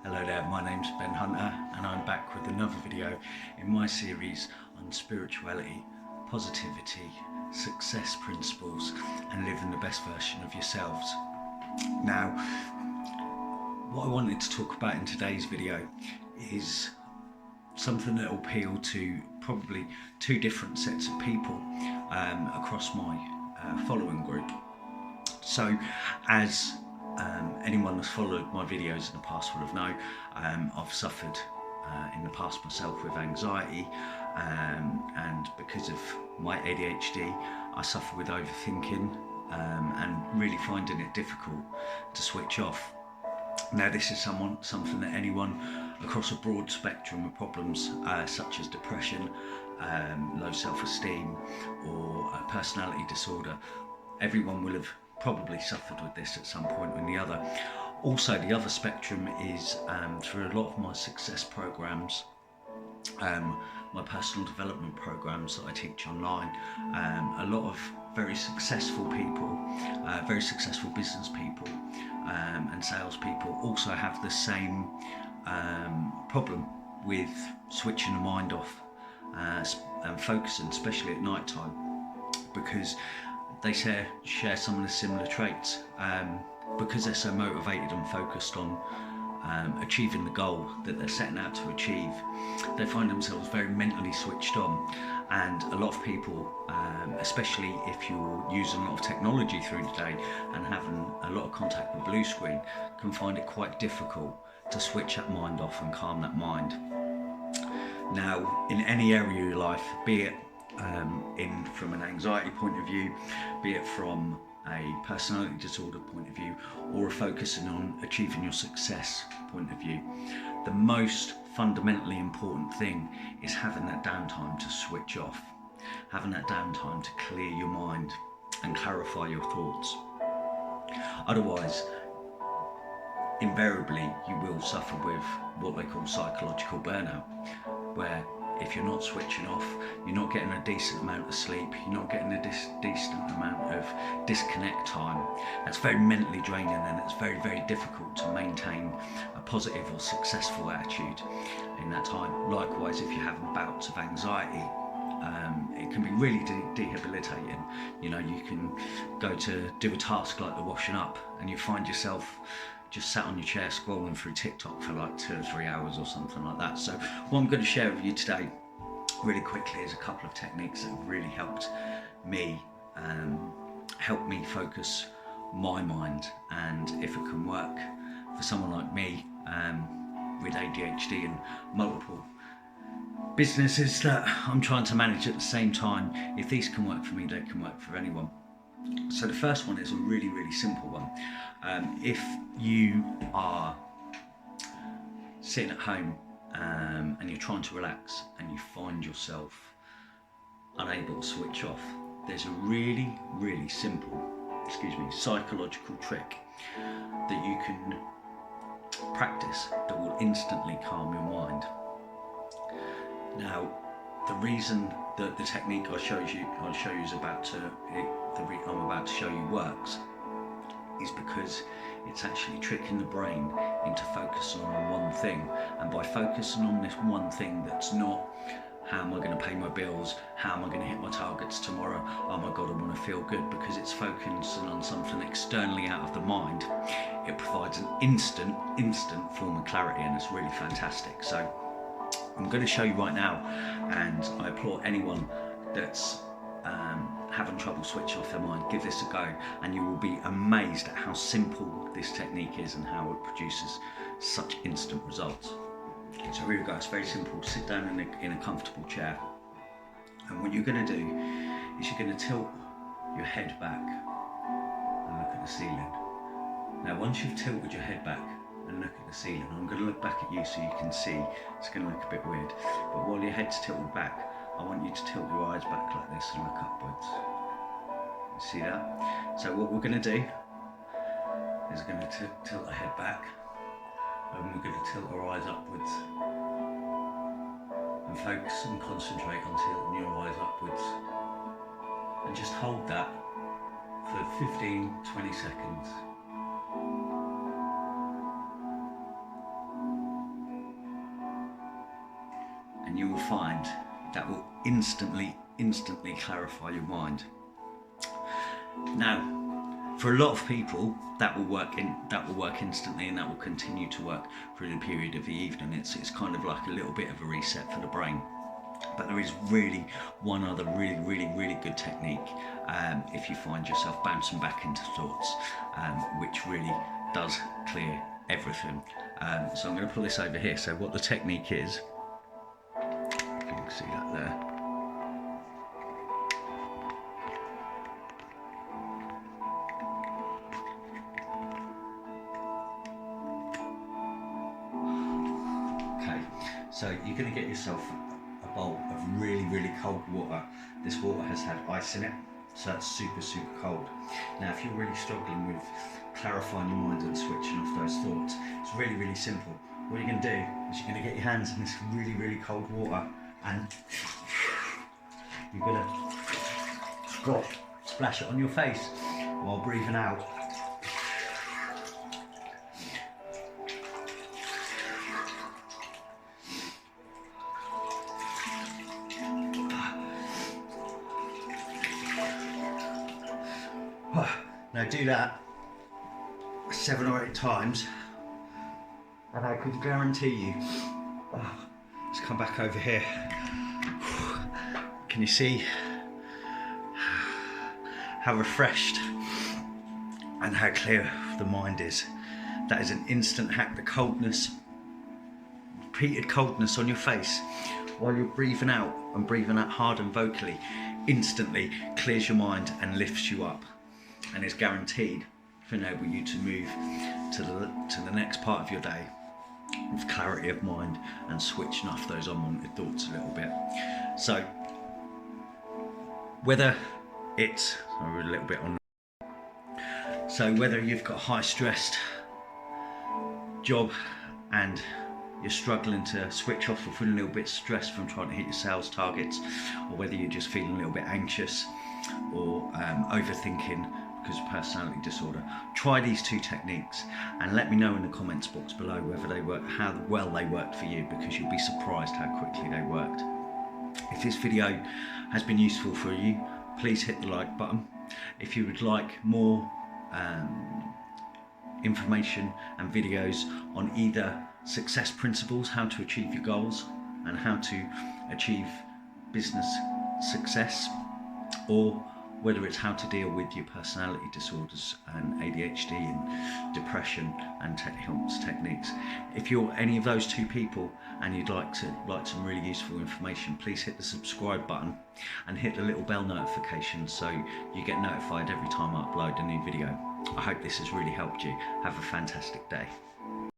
Hello there, my name's Ben Hunter and I'm back with another video in my series on spirituality, positivity, success principles and living the best version of yourselves. Now, what I wanted to talk about in today's video is something that will appeal to probably two different sets of people across my following group. So as anyone that's followed my videos in the past will have known, I've suffered in the past myself with anxiety, and because of my ADHD I suffer with overthinking and really finding it difficult to switch off. Now this is something that anyone across a broad spectrum of problems such as depression, low self-esteem or a personality disorder, everyone will have probably suffered with this at some point or the other. Also, the other spectrum is through a lot of my success programs, my personal development programs that I teach online, a lot of very successful people, very successful business people and salespeople also have the same problem with switching the mind off and focusing, especially at night time, because they share some of the similar traits. Because they're so motivated and focused on achieving the goal that they're setting out to achieve, they find themselves very mentally switched on. And a lot of people, especially if you're using a lot of technology through the day and having a lot of contact with blue screen, can find it quite difficult to switch that mind off and calm that mind. Now, in any area of your life, be it from an anxiety point of view, be it from a personality disorder point of view, or a focusing on achieving your success point of view, the most fundamentally important thing is having that downtime to switch off, having that downtime to clear your mind and clarify your thoughts. Otherwise, invariably you will suffer with what they call psychological burnout, where if you're not switching off, you're not getting a decent amount of sleep, you're not getting a decent amount of disconnect time. That's very mentally draining, and it's very, very difficult to maintain a positive or successful attitude in that time. Likewise, if you're having bouts of anxiety, it can be really debilitating. You know, you can go to do a task like the washing up and you find yourself just sat on your chair scrolling through TikTok for like 2 or 3 hours or something like that. So what I'm going to share with you today really quickly is a couple of techniques that have really helped me focus my mind, and if it can work for someone like me with ADHD and multiple businesses that I'm trying to manage at the same time, if these can work for me, they can work for anyone. So the first one is a really, really simple one. If you are sitting at home and you're trying to relax and you find yourself unable to switch off, there's a really, really simple, psychological trick that you can practice that will instantly calm your mind. Now, the reason that the technique I'm about to show you works is because it's actually tricking the brain into focusing on one thing. And by focusing on this one thing that's not how am I going to pay my bills, how am I going to hit my targets tomorrow, oh my god I want to feel good, because it's focusing on something externally out of the mind, it provides an instant form of clarity, and it's really fantastic. So I'm going to show you right now, and I applaud anyone that's having trouble switching off their mind, give this a go, and you will be amazed at how simple this technique is and how it produces such instant results. Okay, so here we go. It's very simple. Sit down in a comfortable chair, and what you're going to do is you're going to tilt your head back and look at the ceiling. Now once you've tilted your head back and look at the ceiling, I'm going to look back at you so you can see. It's going to look a bit weird, but while your head's tilted back, I want you to tilt your eyes back like this and look upwards. You see that? So what we're going to do is we're going to tilt the head back, and we're going to tilt our eyes upwards and focus and concentrate on tilting your eyes upwards, and just hold that for 15-20 seconds. and you will find that will instantly clarify your mind. Now, for a lot of people, that will work instantly, and that will continue to work through the period of the evening. It's kind of like a little bit of a reset for the brain. But there is really one other really good technique if you find yourself bouncing back into thoughts, which really does clear everything. So I'm going to pull this over here. So what the technique is, you can see that there. Okay, so you're going to get yourself a bowl of really cold water. This water has had ice in it, so it's super cold. Now, if you're really struggling with clarifying your mind and switching off those thoughts, it's really simple. What you're going to do is you're going to get your hands in this really cold water, and you're going to splash it on your face while breathing out. Now do that 7 or 8 times, and I could guarantee you, let's come back over here. Can you see how refreshed and how clear the mind is? That is an instant hack. The coldness, repeated coldness on your face while you're breathing out hard and vocally, instantly clears your mind and lifts you up, and is guaranteed to enable you to move to the next part of your day with clarity of mind and switching off those unwanted thoughts a little bit. So whether it's a little bit on, so whether you've got a high stressed job and you're struggling to switch off or feeling a little bit stressed from trying to hit your sales targets, or whether you're just feeling a little bit anxious or overthinking because of personality disorder, try these 2 techniques and let me know in the comments box below whether they work, how well they worked for you, because you'll be surprised how quickly they worked. If this video has been useful for you, please hit the like button. If you would like more information and videos on either success principles, how to achieve your goals and how to achieve business success, or whether it's how to deal with your personality disorders and ADHD and depression and helps techniques. If you're any of those 2 people and you'd like some really useful information, please hit the subscribe button and hit the little bell notification so you get notified every time I upload a new video. I hope this has really helped you. Have a fantastic day.